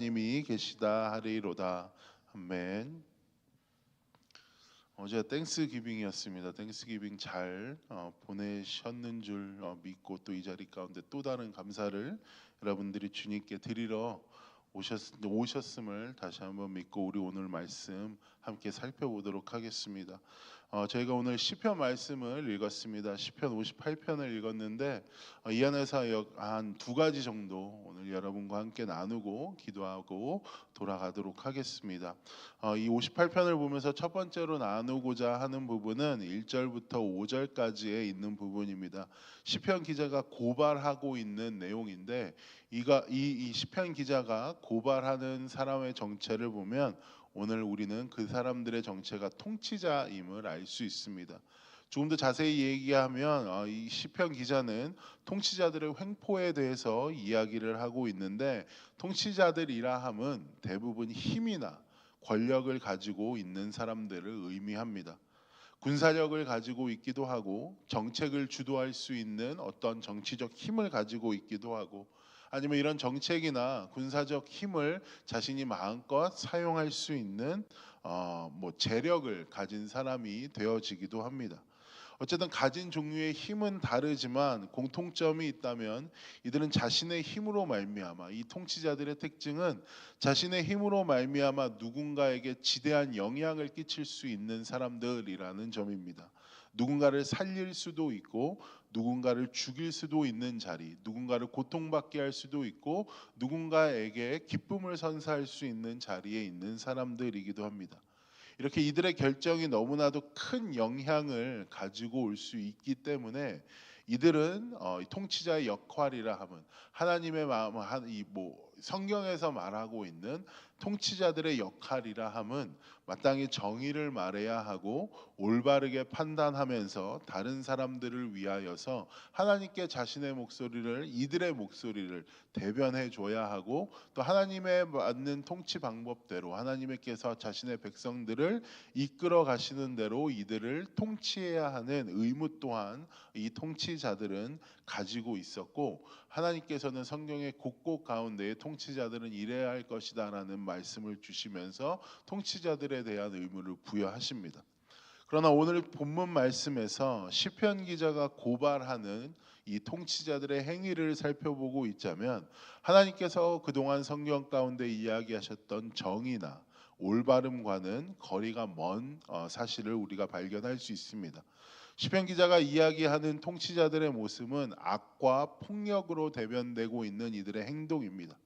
님이 계시다 하리로다. 아멘. 어제 땡스기빙이었습니다. 땡스기빙 잘 보내셨는 줄 믿고 또 이 자리 가운데 또 다른 감사를 여러분들이 주님께 드리러 오셨음을 다시 한번 믿고 우리 오늘 말씀 함께 살펴보도록 하겠습니다. 저희가 오늘 시편 말씀을 읽었습니다. 시편 58편을 읽었는데 이 안에서 한 두 가지 정도 오늘 여러분과 함께 나누고 기도하고 돌아가도록 하겠습니다. 이 58편을 보면서 첫 번째로 나누고자 하는 부분은 1절부터 5절까지에 있는 부분입니다. 시편 기자가 고발하고 있는 내용인데 이 시편 기자가 고발하는 사람의 정체를 보면 오늘 우리는 그 사람들의 정체가 통치자임을 알 수 있습니다. 조금 더 자세히 얘기하면 이 시편 기자는 통치자들의 횡포에 대해서 이야기를 하고 있는데, 통치자들이라 함은 대부분 힘이나 권력을 가지고 있는 사람들을 의미합니다. 군사력을 가지고 있기도 하고 정책을 주도할 수 있는 어떤 정치적 힘을 가지고 있기도 하고, 아니면 이런 정책이나 군사적 힘을 자신이 마음껏 사용할 수 있는 재력을 가진 사람이 되어지기도 합니다. 어쨌든 가진 종류의 힘은 다르지만 공통점이 있다면 이들은 자신의 힘으로 말미암아, 이 통치자들의 특징은 자신의 힘으로 말미암아 누군가에게 지대한 영향을 끼칠 수 있는 사람들이라는 점입니다. 누군가를 살릴 수도 있고 누군가를 죽일 수도 있는 자리, 누군가를 고통받게 할 수도 있고 누군가에게 기쁨을 선사할 수 있는 자리에 있는 사람들이기도 합니다. 이렇게 이들의 결정이 너무나도 큰 영향을 가지고 올 수 있기 때문에 이들은 통치자의 역할이라 하면 하나님의 마음을 성경에서 말하고 있는 통치자들의 역할이라 함은 마땅히 정의를 말해야 하고 올바르게 판단하면서 다른 사람들을 위하여서 하나님께 자신의 목소리를, 이들의 목소리를 대변해 줘야 하고, 또 하나님의 맞는 통치 방법대로 하나님께서 자신의 백성들을 이끌어 가시는 대로 이들을 통치해야 하는 의무 또한 이 통치자들은 가지고 있었고, 하나님께서는 성경의 곳곳 가운데 통치자들은 이래야 할 것이다라는 말씀을 주시면서 통치자들에 대한 의무를 부여하십니다. 그러나 오늘 본문 말씀에서 시편 기자가 고발하는 이 통치자들의 행위를 살펴보고 있자면, 하나님께서 그동안 성경 가운데 이야기하셨던 정의나 올바름과는 거리가 먼 사실을 우리가 발견할 수 있습니다. 시편 기자가 이야기하는 통치자들의 모습은 악과 폭력으로 대변되고 있는 이들의 행동입니다.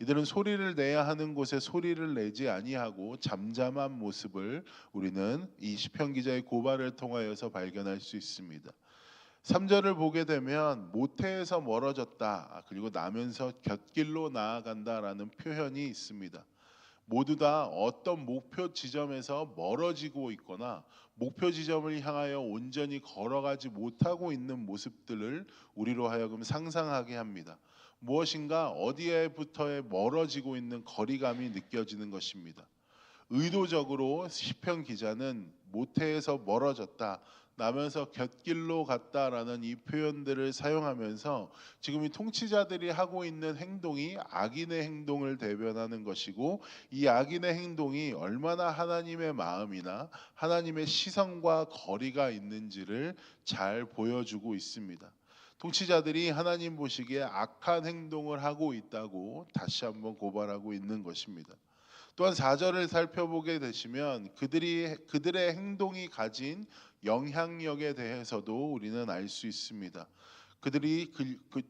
이들은 소리를 내야 하는 곳에 소리를 내지 아니하고 잠잠한 모습을 우리는 이 시편 기자의 고발을 통하여서 발견할 수 있습니다. 3절을 보게 되면 모태에서 멀어졌다, 그리고 나면서 곁길로 나아간다라는 표현이 있습니다. 모두 다 어떤 목표 지점에서 멀어지고 있거나 목표 지점을 향하여 온전히 걸어가지 못하고 있는 모습들을 우리로 하여금 상상하게 합니다. 무엇인가 어디에부터에 멀어지고 있는 거리감이 느껴지는 것입니다. 의도적으로 시편 기자는 모태에서 멀어졌다, 나면서 곁길로 갔다라는 이 표현들을 사용하면서 지금 이 통치자들이 하고 있는 행동이 악인의 행동을 대변하는 것이고, 이 악인의 행동이 얼마나 하나님의 마음이나 하나님의 시선과 거리가 있는지를 잘 보여주고 있습니다. 통치자들이 하나님 보시기에 악한 행동을 하고 있다고 다시 한번 고발하고 있는 것입니다. 또한 4절을 살펴보게 되시면 그들의 행동이 가진 영향력에 대해서도 우리는 알 수 있습니다. 그들이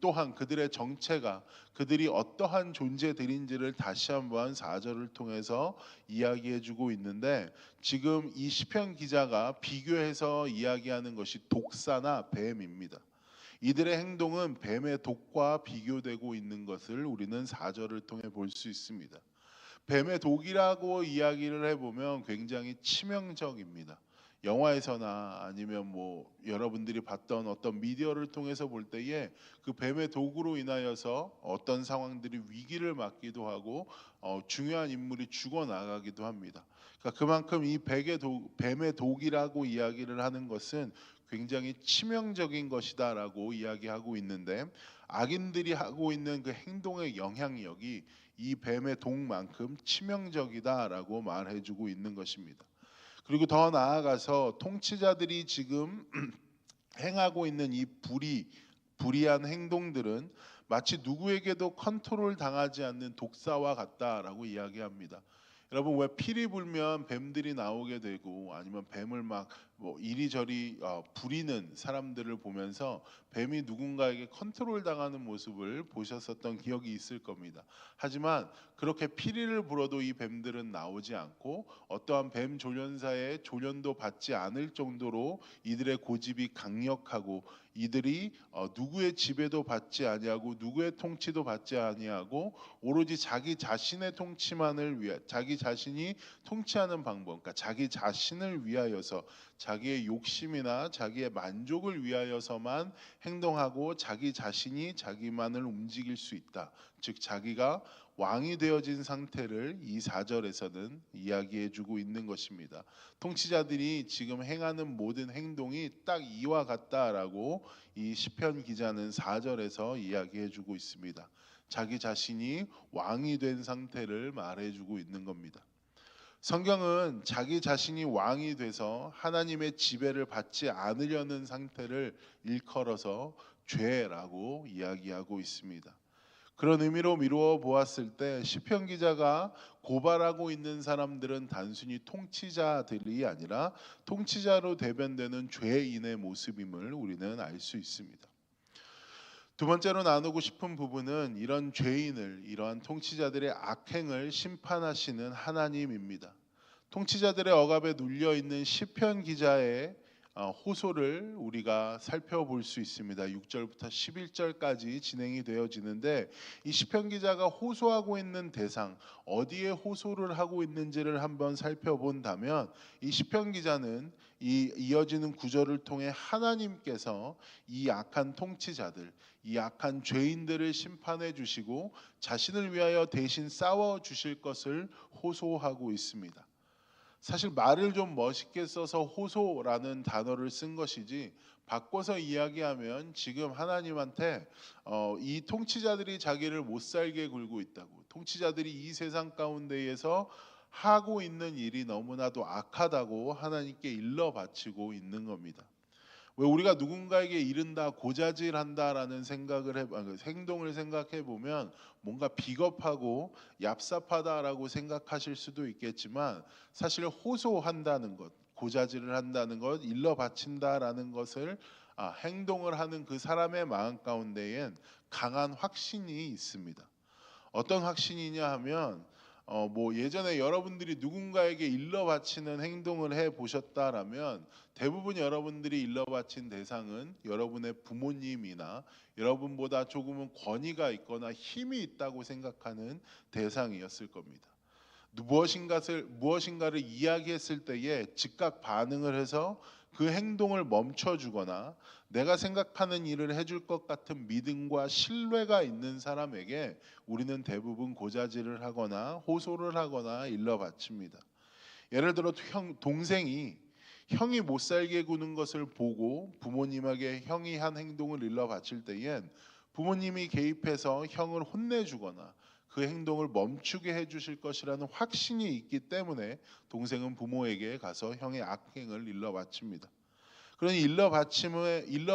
또한 그들의 정체가, 그들이 어떠한 존재들인지를 다시 한번 4절을 통해서 이야기해주고 있는데, 지금 이 시편 기자가 비교해서 이야기하는 것이 독사나 뱀입니다. 이들의 행동은 뱀의 독과 비교되고 있는 것을 우리는 4절을 통해 볼 수 있습니다. 뱀의 독이라고 이야기를 해보면 굉장히 치명적입니다. 영화에서나 아니면 여러분들이 봤던 어떤 미디어를 통해서 볼 때에 그 뱀의 독으로 인하여서 어떤 상황들이 위기를 맞기도 하고 중요한 인물이 죽어나가기도 합니다. 그러니까 그만큼 이 뱀의 독이라고 이야기를 하는 것은 굉장히 치명적인 것이다라고 이야기하고 있는데, 악인들이 하고 있는 그 행동의 영향력이 이 뱀의 독만큼 치명적이다라고 말해주고 있는 것입니다. 그리고 더 나아가서 통치자들이 지금 행하고 있는 이 불의한 행동들은 마치 누구에게도 컨트롤 당하지 않는 독사와 같다라고 이야기합니다. 여러분, 왜 피리 불면 뱀들이 나오게 되고 아니면 뱀을 막 뭐 이리저리 부리는 사람들을 보면서 뱀이 누군가에게 컨트롤 당하는 모습을 보셨었던 기억이 있을 겁니다. 하지만 그렇게 피리를 불어도 이 뱀들은 나오지 않고 어떠한 뱀 조련사의 조련도 받지 않을 정도로 이들의 고집이 강력하고 이들이 누구의 지배도 받지 아니하고 누구의 통치도 받지 아니하고 오로지 자기 자신의 통치만을 위해 자기 자신이 통치하는 방법, 그러니까 자기 자신을 위하여서 자기의 욕심이나 자기의 만족을 위하여서만 행동하고 자기 자신이 자기만을 움직일 수 있다. 즉 자기가 왕이 되어진 상태를 이 4절에서는 이야기해주고 있는 것입니다. 통치자들이 지금 행하는 모든 행동이 딱 이와 같다라고 이 시편 기자는 4절에서 이야기해주고 있습니다. 자기 자신이 왕이 된 상태를 말해주고 있는 겁니다. 성경은 자기 자신이 왕이 돼서 하나님의 지배를 받지 않으려는 상태를 일컬어서 죄라고 이야기하고 있습니다. 그런 의미로 미루어 보았을 때 시편 기자가 고발하고 있는 사람들은 단순히 통치자들이 아니라 통치자로 대변되는 죄인의 모습임을 우리는 알 수 있습니다. 두 번째로 나누고 싶은 부분은 이런 죄인을, 이러한 통치자들의 악행을 심판하시는 하나님입니다. 통치자들의 억압에 눌려 있는 시편 기자의 호소를 우리가 살펴볼 수 있습니다. 6절부터 11절까지 진행이 되어지는데 이 시편 기자가 호소하고 있는 대상, 어디에 호소를 하고 있는지를 한번 살펴본다면 이 시편 기자는 이 이어지는 구절을 통해 하나님께서 이 악한 통치자들, 이 악한 죄인들을 심판해 주시고 자신을 위하여 대신 싸워 주실 것을 호소하고 있습니다. 사실 말을 좀 멋있게 써서 호소라는 단어를 쓴 것이지 바꿔서 이야기하면 지금 하나님한테 이 통치자들이 자기를 못 살게 굴고 있다고, 통치자들이 이 세상 가운데에서 하고 있는 일이 너무나도 악하다고 하나님께 일러 바치고 있는 겁니다. 왜 우리가 누군가에게 이른다, 고자질한다라는 행동을 생각해 보면 뭔가 비겁하고 얍삽하다라고 생각하실 수도 있겠지만 사실 호소한다는 것, 고자질을 한다는 것, 일러 바친다라는 것을 행동을 하는 그 사람의 마음 가운데엔 강한 확신이 있습니다. 어떤 확신이냐 하면 뭐 예전에 여러분들이 누군가에게 일러 바치는 행동을 해 보셨다라면 대부분 여러분들이 일러 바친 대상은 여러분의 부모님이나 여러분보다 조금은 권위가 있거나 힘이 있다고 생각하는 대상이었을 겁니다. 무엇인가를 이야기했을 때에 즉각 반응을 해서 그 행동을 멈춰주거나 내가 생각하는 일을 해줄 것 같은 믿음과 신뢰가 있는 사람에게 우리는 대부분 고자질을 하거나 호소를 하거나 일러 바칩니다. 예를 들어 동생이 형이 못 살게 구는 것을 보고 부모님에게 형이 한 행동을 일러 바칠 때엔 부모님이 개입해서 형을 혼내주거나 그 행동을 멈추게 해주실 것이라는 확신이 있기 때문에 동생은 부모에게 가서 형의 악행을 일러 바칩니다. 그러니 일러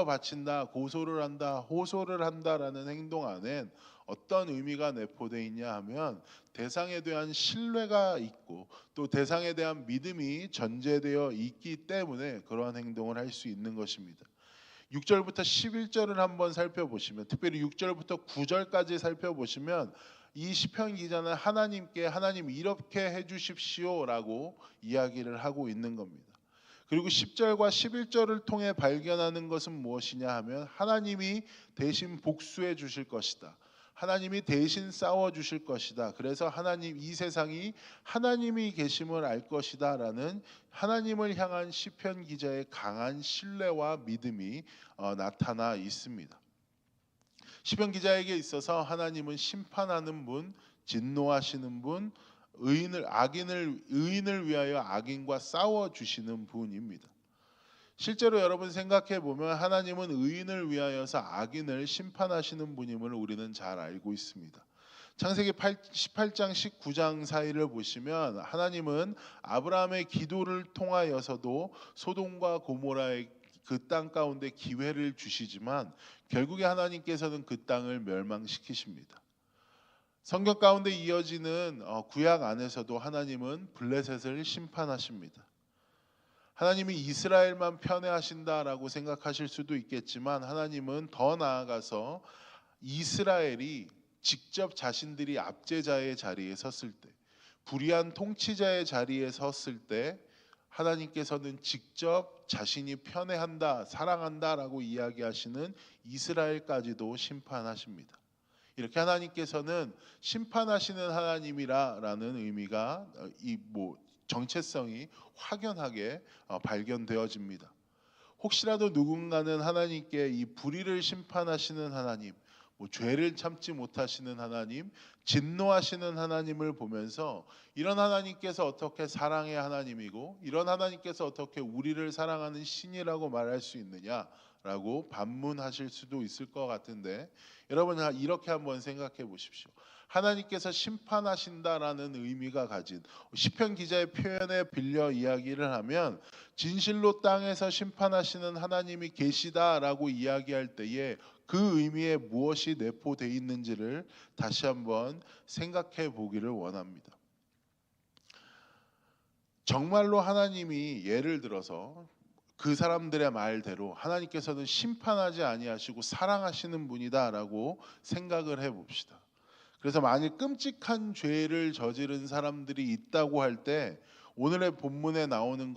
바친다, 고소를 한다, 호소를 한다라는 행동 안엔 어떤 의미가 내포되어 있냐 하면 대상에 대한 신뢰가 있고 또 대상에 대한 믿음이 전제되어 있기 때문에 그러한 행동을 할 수 있는 것입니다. 6절부터 11절을 한번 살펴보시면, 특별히 6절부터 9절까지 살펴보시면 이 시편 기자는 하나님께 하나님 이렇게 해주십시오라고 이야기를 하고 있는 겁니다. 그리고 10절과 11절을 통해 발견하는 것은 무엇이냐 하면 하나님이 대신 복수해 주실 것이다. 하나님이 대신 싸워 주실 것이다. 그래서 하나님, 이 세상이 하나님이 계심을 알 것이다라는 하나님을 향한 시편 기자의 강한 신뢰와 믿음이 나타나 있습니다. 시편 기자에게 있어서 하나님은 심판하는 분, 진노하시는 분, 의인을 위하여 악인과 싸워 주시는 분입니다. 실제로 여러분 생각해 보면 하나님은 의인을 위하여서 악인을 심판하시는 분임을 우리는 잘 알고 있습니다. 창세기 18장 19장 사이를 보시면 하나님은 아브라함의 기도를 통하여서도 소돔과 고모라의 그 땅 가운데 기회를 주시지만 결국에 하나님께서는 그 땅을 멸망시키십니다. 성경 가운데 이어지는 구약 안에서도 하나님은 블레셋을 심판하십니다. 하나님이 이스라엘만 편애하신다라고 생각하실 수도 있겠지만 하나님은 더 나아가서 이스라엘이 직접 자신들이 압제자의 자리에 섰을 때, 불의한 통치자의 자리에 섰을 때 하나님께서는 직접 자신이 편애한다, 사랑한다라고 이야기하시는 이스라엘까지도 심판하십니다. 이렇게 하나님께서는 심판하시는 하나님이라는 의미가 이 정체성이 확연하게 발견되어집니다. 혹시라도 누군가는 하나님께 이 불의를 심판하시는 하나님, 죄를 참지 못하시는 하나님, 진노하시는 하나님을 보면서 이런 하나님께서 어떻게 사랑의 하나님이고 이런 하나님께서 어떻게 우리를 사랑하는 신이라고 말할 수 있느냐라고 반문하실 수도 있을 것 같은데, 여러분 이렇게 한번 생각해 보십시오. 하나님께서 심판하신다라는 의미가 가진 시편 기자의 표현에 빌려 이야기를 하면 진실로 땅에서 심판하시는 하나님이 계시다라고 이야기할 때에 그 의미에 무엇이 내포되어 있는지를 다시 한번 생각해 보기를 원합니다. 정말로 하나님이 예를 들어서 그 사람들의 말대로 하나님께서는 심판하지 아니하시고 사랑하시는 분이다라고 생각을 해봅시다. 그래서 만일 끔찍한 죄를 저지른 사람들이 있다고 할 때 오늘의 본문에 나오는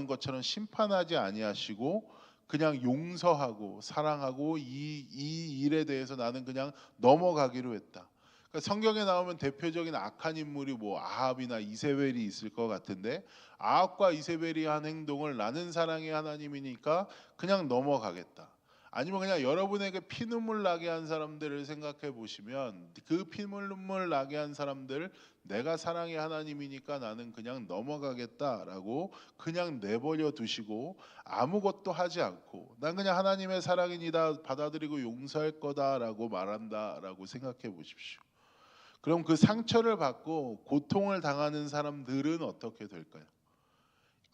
것처럼 심판하지 아니하시고 그냥 용서하고 사랑하고 이 일에 대해서 나는 그냥 넘어가기로 했다. 그러니까 성경에 나오면 대표적인 악한 인물이 아합이나 이세벨이 있을 것 같은데, 아합과 이세벨이 한 행동을 나는 사랑의 하나님이니까 그냥 넘어가겠다. 아니면 그냥 여러분에게 피눈물 나게 한 사람들을 생각해 보시면 그 피눈물 나게 한 사람들 내가 사랑의 하나님이니까 나는 그냥 넘어가겠다라고 그냥 내버려 두시고 아무것도 하지 않고 난 그냥 하나님의 사랑이니다 받아들이고 용서할 거다라고 말한다라고 생각해 보십시오. 그럼 그 상처를 받고 고통을 당하는 사람들은 어떻게 될까요?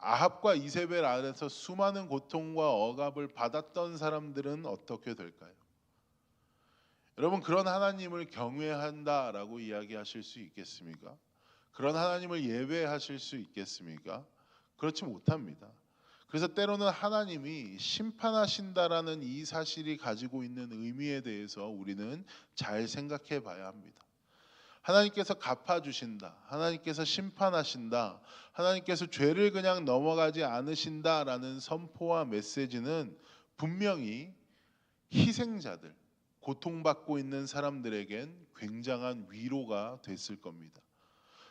아합과 이세벨 안에서 수많은 고통과 억압을 받았던 사람들은 어떻게 될까요? 여러분, 그런 하나님을 경외한다라고 이야기하실 수 있겠습니까? 그런 하나님을 예배하실 수 있겠습니까? 그렇지 못합니다. 그래서 때로는 하나님이 심판하신다라는 이 사실이 가지고 있는 의미에 대해서 우리는 잘 생각해 봐야 합니다. 하나님께서 갚아주신다, 하나님께서 심판하신다, 하나님께서 죄를 그냥 넘어가지 않으신다라는 선포와 메시지는 분명히 희생자들, 고통받고 있는 사람들에겐 굉장한 위로가 됐을 겁니다.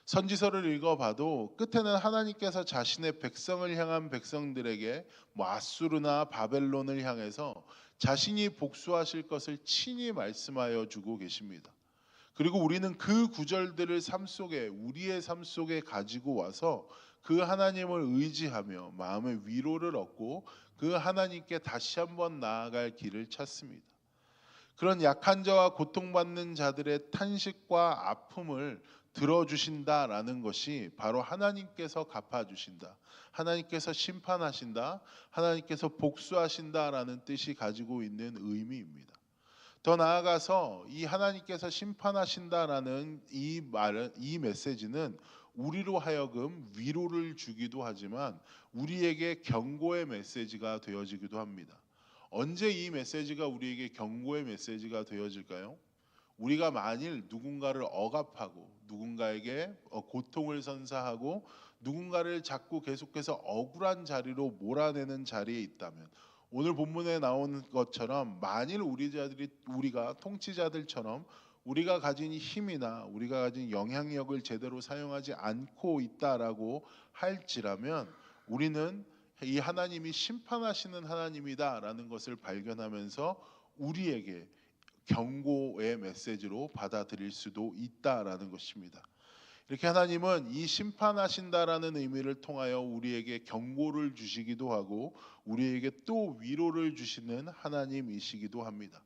선지서를 읽어봐도 끝에는 하나님께서 자신의 백성을 향한 백성들에게 아수르나 바벨론을 향해서 자신이 복수하실 것을 친히 말씀하여 주고 계십니다. 그리고 우리는 그 구절들을 우리의 삶 속에 가지고 와서 그 하나님을 의지하며 마음의 위로를 얻고 그 하나님께 다시 한번 나아갈 길을 찾습니다. 그런 약한 자와 고통받는 자들의 탄식과 아픔을 들어주신다라는 것이 바로 하나님께서 갚아주신다, 하나님께서 심판하신다, 하나님께서 복수하신다라는 뜻이 가지고 있는 의미입니다. 더 나아가서 이 하나님께서 심판하신다라는 이 메시지는 우리로 하여금 위로를 주기도 하지만 우리에게 경고의 메시지가 되어지기도 합니다. 언제 이 메시지가 우리에게 경고의 메시지가 되어질까요? 우리가 만일 누군가를 억압하고 누군가에게 고통을 선사하고 누군가를 자꾸 계속해서 억울한 자리로 몰아내는 자리에 있다면, 오늘 본문에 나온 것처럼 만일 우리가 통치자들처럼 우리가 가진 힘이나 우리가 가진 영향력을 제대로 사용하지 않고 있다라고 할지라면 우리는 이 하나님이 심판하시는 하나님이다라는 것을 발견하면서 우리에게 경고의 메시지로 받아들일 수도 있다라는 것입니다. 이렇게 하나님은 이 심판하신다라는 의미를 통하여 우리에게 경고를 주시기도 하고 우리에게 또 위로를 주시는 하나님이시기도 합니다.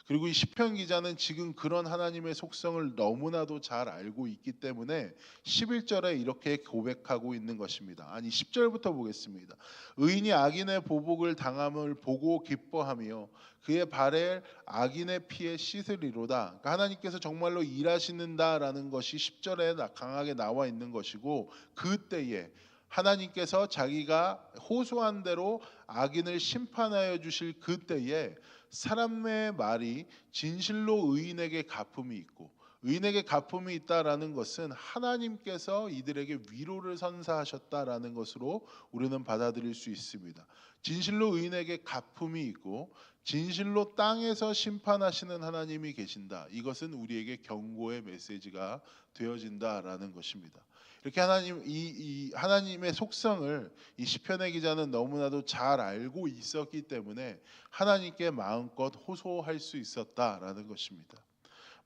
그리고 이 시편 기자는 지금 그런 하나님의 속성을 너무나도 잘 알고 있기 때문에 11절에 이렇게 고백하고 있는 것입니다. 아니 10절부터 보겠습니다. 의인이 악인의 보복을 당함을 보고 기뻐하며 그의 발에 악인의 피에 씻으리로다. 그러니까 하나님께서 정말로 일하시는다라는 것이 10절에 강하게 나와 있는 것이고, 그때에 하나님께서 자기가 호소한 대로 악인을 심판하여 주실 그때에 사람의 말이 진실로 의인에게 갚음이 있고, 의인에게 갚음이 있다라는 것은 하나님께서 이들에게 위로를 선사하셨다라는 것으로 우리는 받아들일 수 있습니다. 진실로 의인에게 갚음이 있고 진실로 땅에서 심판하시는 하나님이 계신다. 이것은 우리에게 경고의 메시지가 되어진다라는 것입니다. 이렇게 이 하나님의 속성을 이 시편의 기자는 너무나도 잘 알고 있었기 때문에 하나님께 마음껏 호소할 수 있었다라는 것입니다.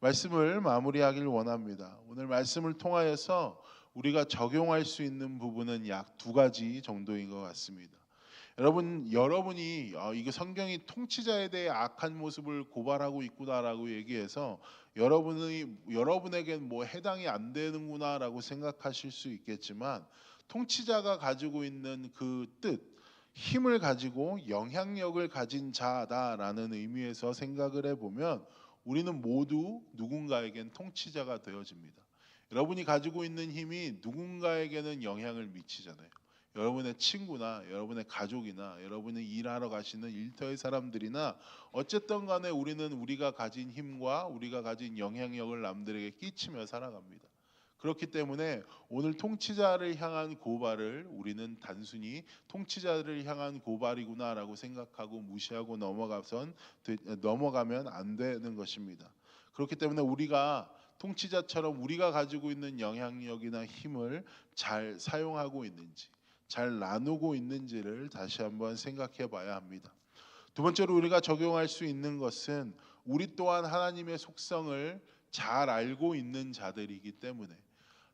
말씀을 마무리하길 원합니다. 오늘 말씀을 통하여서 우리가 적용할 수 있는 부분은 약 두 가지 정도인 것 같습니다. 여러분이 이거 성경이 통치자에 대해 악한 모습을 고발하고 있구나라고 얘기해서 여러분에겐 뭐 해당이 안 되는구나라고 생각하실 수 있겠지만, 통치자가 가지고 있는 그 뜻, 힘을 가지고 영향력을 가진 자다라는 의미에서 생각을 해보면 우리는 모두 누군가에겐 통치자가 되어집니다. 여러분이 가지고 있는 힘이 누군가에게는 영향을 미치잖아요. 여러분의 친구나 여러분의 가족이나 여러분이 일하러 가시는 일터의 사람들이나 어쨌든 간에 우리는 우리가 가진 힘과 우리가 가진 영향력을 남들에게 끼치며 살아갑니다. 그렇기 때문에 오늘 통치자를 향한 고발을 우리는 단순히 통치자를 향한 고발이구나라고 생각하고 무시하고 넘어가면 안 되는 것입니다. 그렇기 때문에 우리가 통치자처럼 우리가 가지고 있는 영향력이나 힘을 잘 사용하고 있는지, 잘 나누고 있는지를 다시 한번 생각해 봐야 합니다. 두 번째로 우리가 적용할 수 있는 것은 우리 또한 하나님의 속성을 잘 알고 있는 자들이기 때문에,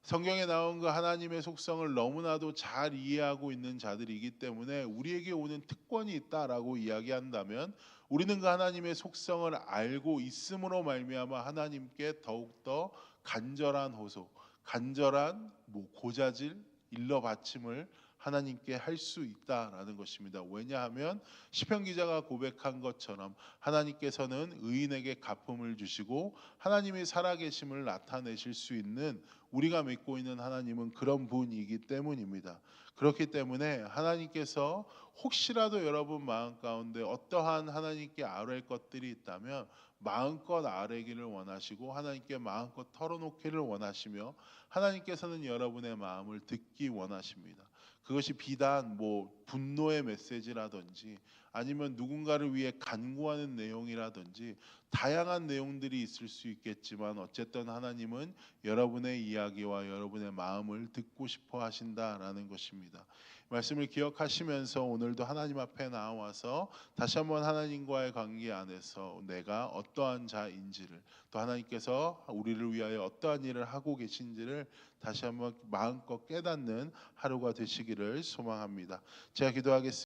성경에 나온 그 하나님의 속성을 너무나도 잘 이해하고 있는 자들이기 때문에 우리에게 오는 특권이 있다라고 이야기한다면, 우리는 그 하나님의 속성을 알고 있음으로 말미암아 하나님께 더욱더 간절한 호소, 간절한 고자질, 일러 바침을 하나님께 할 수 있다라는 것입니다. 왜냐하면 시편 기자가 고백한 것처럼 하나님께서는 의인에게 갚음을 주시고 하나님의 살아계심을 나타내실 수 있는, 우리가 믿고 있는 하나님은 그런 분이기 때문입니다. 그렇기 때문에 하나님께서 혹시라도 여러분 마음 가운데 어떠한 하나님께 아뢰을 것들이 있다면 마음껏 아뢰기를 원하시고 하나님께 마음껏 털어놓기를 원하시며, 하나님께서는 여러분의 마음을 듣기 원하십니다. 그것이 비단 분노의 메시지라든지 아니면 누군가를 위해 간구하는 내용이라든지 다양한 내용들이 있을 수 있겠지만, 어쨌든 하나님은 여러분의 이야기와 여러분의 마음을 듣고 싶어 하신다라는 것입니다. 말씀을 기억하시면서 오늘도 하나님 앞에 나와서 다시 한번 하나님과의 관계 안에서 내가 어떠한 자인지를, 또 하나님께서 우리를 위하여 어떠한 일을 하고 계신지를 다시 한번 마음껏 깨닫는 하루가 되시기를 소망합니다. 제가 기도하겠습니다.